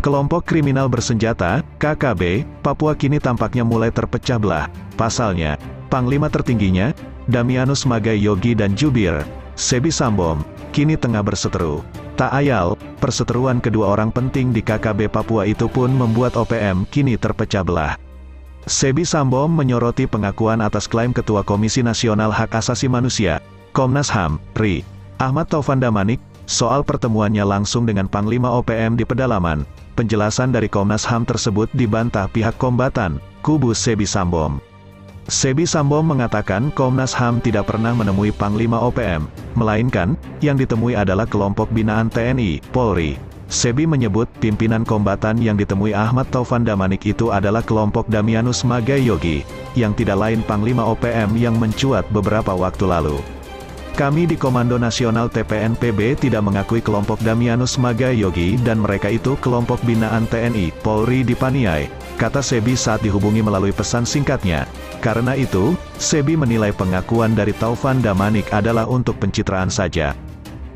Kelompok kriminal bersenjata, KKB, Papua kini tampaknya mulai terpecah belah. Pasalnya, Panglima tertingginya, Damianus Magai Yogi dan Jubir, Sebi Sambom, kini tengah berseteru. Tak ayal, perseteruan kedua orang penting di KKB Papua itu pun membuat OPM kini terpecah belah. Sebi Sambom menyoroti pengakuan atas klaim Ketua Komisi Nasional Hak Asasi Manusia, Komnas HAM, RI, Ahmad Taufan Damanik, soal pertemuannya langsung dengan Panglima OPM di pedalaman. Penjelasan dari Komnas HAM tersebut dibantah pihak kombatan, kubu Sebi Sambom. Sebi Sambom mengatakan Komnas HAM tidak pernah menemui Panglima OPM, melainkan, yang ditemui adalah kelompok binaan TNI, Polri. Sebi menyebut pimpinan kombatan yang ditemui Ahmad Taufan Damanik itu adalah kelompok Damianus Magai Yogi, yang tidak lain Panglima OPM yang mencuat beberapa waktu lalu. Kami di Komando Nasional TPNPB tidak mengakui kelompok Damianus Magai Yogi dan mereka itu kelompok binaan TNI, Polri di Paniai, kata Sebi saat dihubungi melalui pesan singkatnya. Karena itu, Sebi menilai pengakuan dari Taufan Damanik adalah untuk pencitraan saja.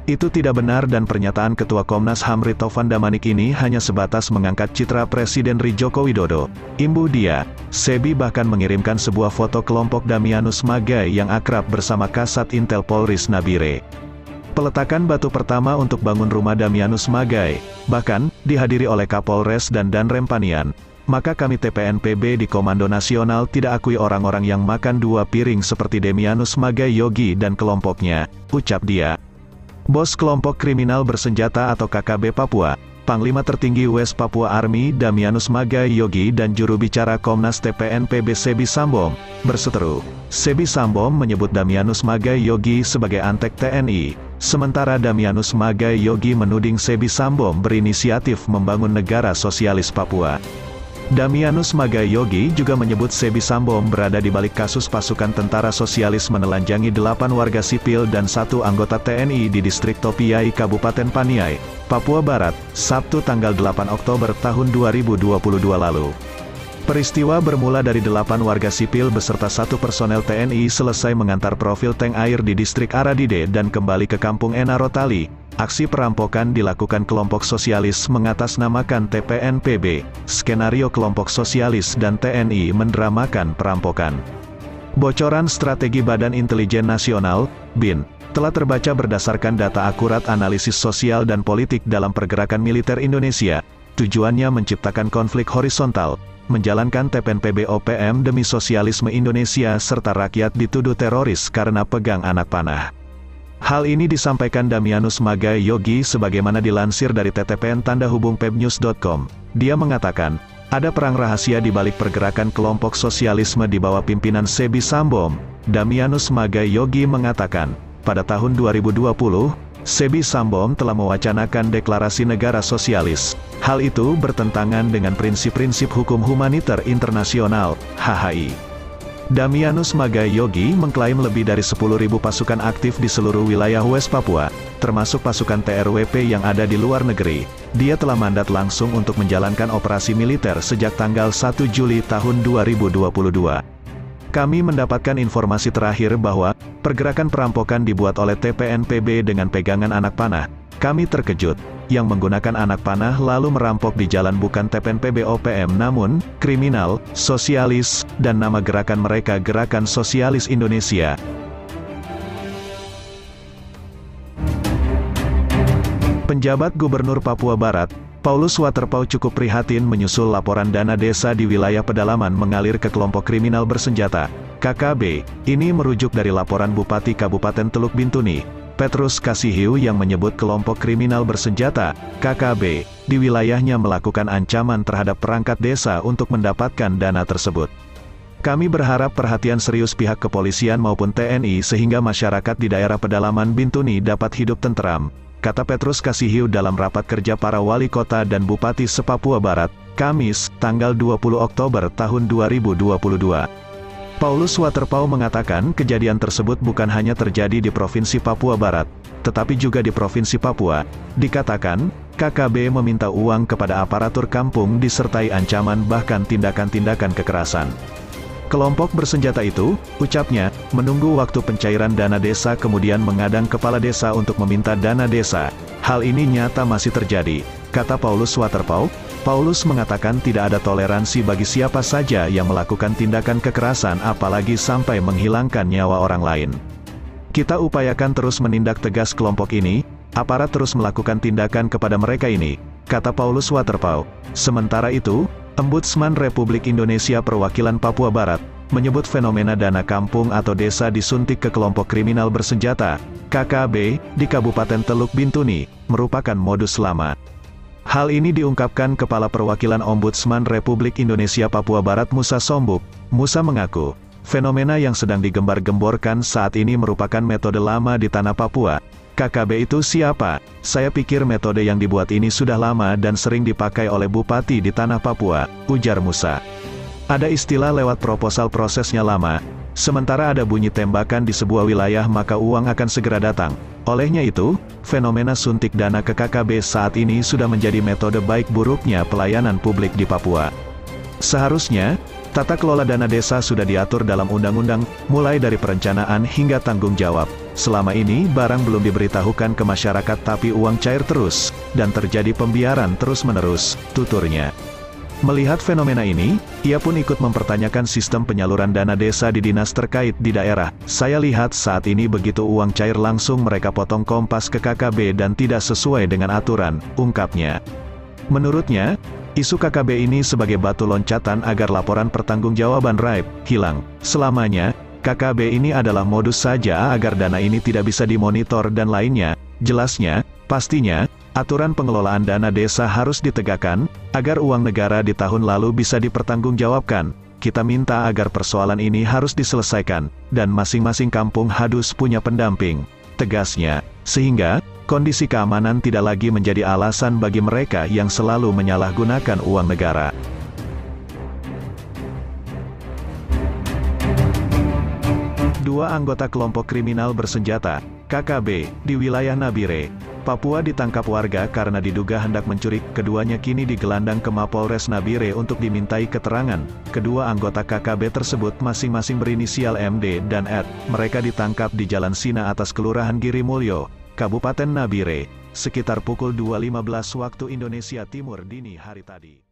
Itu tidak benar dan pernyataan Ketua Komnas HAM RI Taufan Damanik ini hanya sebatas mengangkat citra Presiden RI Joko Widodo. Imbuh dia, Sebi bahkan mengirimkan sebuah foto kelompok Damianus Magai yang akrab bersama Kasat Intel Polris Nabire. Peletakan batu pertama untuk bangun rumah Damianus Magai, bahkan, dihadiri oleh Kapolres dan Danrem Paniai. Maka kami TPNPB di Komando Nasional tidak akui orang-orang yang makan dua piring seperti Damianus Magai Yogi dan kelompoknya, ucap dia. Bos kelompok kriminal bersenjata atau KKB Papua, Panglima Tertinggi West Papua Army Damianus Magai Yogi dan juru bicara Komnas TPNPB Sebi Sambom, berseteru. Sebi Sambom menyebut Damianus Magai Yogi sebagai antek TNI, sementara Damianus Magai Yogi menuding Sebi Sambom berinisiatif membangun negara sosialis Papua. Damianus Magai Yogi juga menyebut Sebi Sambom berada di balik kasus pasukan tentara sosialis menelanjangi 8 warga sipil dan 1 anggota TNI di distrik Topiai Kabupaten Paniai, Papua Barat, Sabtu tanggal 8 Oktober tahun 2022 lalu. Peristiwa bermula dari 8 warga sipil beserta 1 personel TNI selesai mengantar profil tank air di distrik Aradide dan kembali ke kampung Enarotali. Aksi perampokan dilakukan kelompok sosialis mengatasnamakan TPNPB, skenario kelompok sosialis dan TNI mendramakan perampokan. Bocoran strategi Badan Intelijen Nasional, BIN, telah terbaca berdasarkan data akurat analisis sosial dan politik dalam pergerakan militer Indonesia. Tujuannya menciptakan konflik horizontal, menjalankan TPNPB OPM demi sosialisme Indonesia serta rakyat dituduh teroris karena pegang anak panah. Hal ini disampaikan Damianus Magai Yogi sebagaimana dilansir dari ttpn_pebnews.com. Dia mengatakan, ada perang rahasia di balik pergerakan kelompok sosialisme di bawah pimpinan Sebi Sambom. Damianus Magai Yogi mengatakan, pada tahun 2020, Sebi Sambom telah mewacanakan deklarasi negara sosialis. Hal itu bertentangan dengan prinsip-prinsip hukum humaniter internasional, HHI. Damianus Magai Yogi mengklaim lebih dari 10.000 pasukan aktif di seluruh wilayah West Papua, termasuk pasukan TRWP yang ada di luar negeri. Dia telah mandat langsung untuk menjalankan operasi militer sejak tanggal 1 Juli tahun 2022. Kami mendapatkan informasi terakhir bahwa pergerakan perampokan dibuat oleh TPNPB dengan pegangan anak panah. Kami terkejut, yang menggunakan anak panah lalu merampok di jalan bukan TPNPB OPM namun, kriminal, sosialis, dan nama gerakan mereka Gerakan Sosialis Indonesia. Penjabat Gubernur Papua Barat, Paulus Waterpauw cukup prihatin menyusul laporan dana desa di wilayah pedalaman mengalir ke kelompok kriminal bersenjata, KKB. Ini merujuk dari laporan Bupati Kabupaten Teluk Bintuni, Petrus Kasihiu yang menyebut kelompok kriminal bersenjata, KKB, di wilayahnya melakukan ancaman terhadap perangkat desa untuk mendapatkan dana tersebut. Kami berharap perhatian serius pihak kepolisian maupun TNI sehingga masyarakat di daerah pedalaman Bintuni dapat hidup tenteram, kata Petrus Kasihiu dalam rapat kerja para wali kota dan bupati se-Papua Barat, Kamis, tanggal 20 Oktober tahun 2022. Paulus Waterpauw mengatakan kejadian tersebut bukan hanya terjadi di Provinsi Papua Barat, tetapi juga di Provinsi Papua. Dikatakan, KKB meminta uang kepada aparatur kampung disertai ancaman bahkan tindakan-tindakan kekerasan. Kelompok bersenjata itu, ucapnya, menunggu waktu pencairan dana desa kemudian mengadang kepala desa untuk meminta dana desa. Hal ini nyata masih terjadi, kata Paulus Waterpauw. Paulus mengatakan tidak ada toleransi bagi siapa saja yang melakukan tindakan kekerasan apalagi sampai menghilangkan nyawa orang lain. Kita upayakan terus menindak tegas kelompok ini, aparat terus melakukan tindakan kepada mereka ini, kata Paulus Waterpauw. Sementara itu, Ombudsman Republik Indonesia Perwakilan Papua Barat, menyebut fenomena dana kampung atau desa disuntik ke kelompok kriminal bersenjata, KKB, di Kabupaten Teluk Bintuni, merupakan modus lama. Hal ini diungkapkan Kepala Perwakilan Ombudsman Republik Indonesia Papua Barat Musa Sombuk. Musa mengaku, fenomena yang sedang digembar-gemborkan saat ini merupakan metode lama di tanah Papua. KKB itu siapa? Saya pikir metode yang dibuat ini sudah lama dan sering dipakai oleh bupati di tanah Papua, ujar Musa. Ada istilah lewat proposal prosesnya lama, sementara ada bunyi tembakan di sebuah wilayah maka uang akan segera datang. Olehnya itu, fenomena suntik dana ke KKB saat ini sudah menjadi metode baik buruknya pelayanan publik di Papua. Seharusnya, tata kelola dana desa sudah diatur dalam undang-undang, mulai dari perencanaan hingga tanggung jawab. Selama ini barang belum diberitahukan ke masyarakat tapi uang cair terus, dan terjadi pembiaran terus-menerus, tuturnya. Melihat fenomena ini, ia pun ikut mempertanyakan sistem penyaluran dana desa di dinas terkait di daerah. Saya lihat saat ini begitu uang cair langsung mereka potong kompas ke KKB dan tidak sesuai dengan aturan, ungkapnya. Menurutnya, isu KKB ini sebagai batu loncatan agar laporan pertanggungjawaban RAIP hilang. Selamanya, KKB ini adalah modus saja agar dana ini tidak bisa dimonitor dan lainnya. Jelasnya, pastinya, aturan pengelolaan dana desa harus ditegakkan, agar uang negara di tahun lalu bisa dipertanggungjawabkan. Kita minta agar persoalan ini harus diselesaikan, dan masing-masing kampung harus punya pendamping, tegasnya, sehingga kondisi keamanan tidak lagi menjadi alasan bagi mereka yang selalu menyalahgunakan uang negara. Dua anggota kelompok kriminal bersenjata, KKB, di wilayah Nabire, Papua ditangkap warga karena diduga hendak mencuri. Keduanya kini digelandang ke Mapolres Nabire untuk dimintai keterangan. Kedua anggota KKB tersebut masing-masing berinisial MD dan R. Mereka ditangkap di Jalan Sina Atas Kelurahan Girimulyo, Kabupaten Nabire, sekitar pukul 2.15 waktu Indonesia Timur dini hari tadi.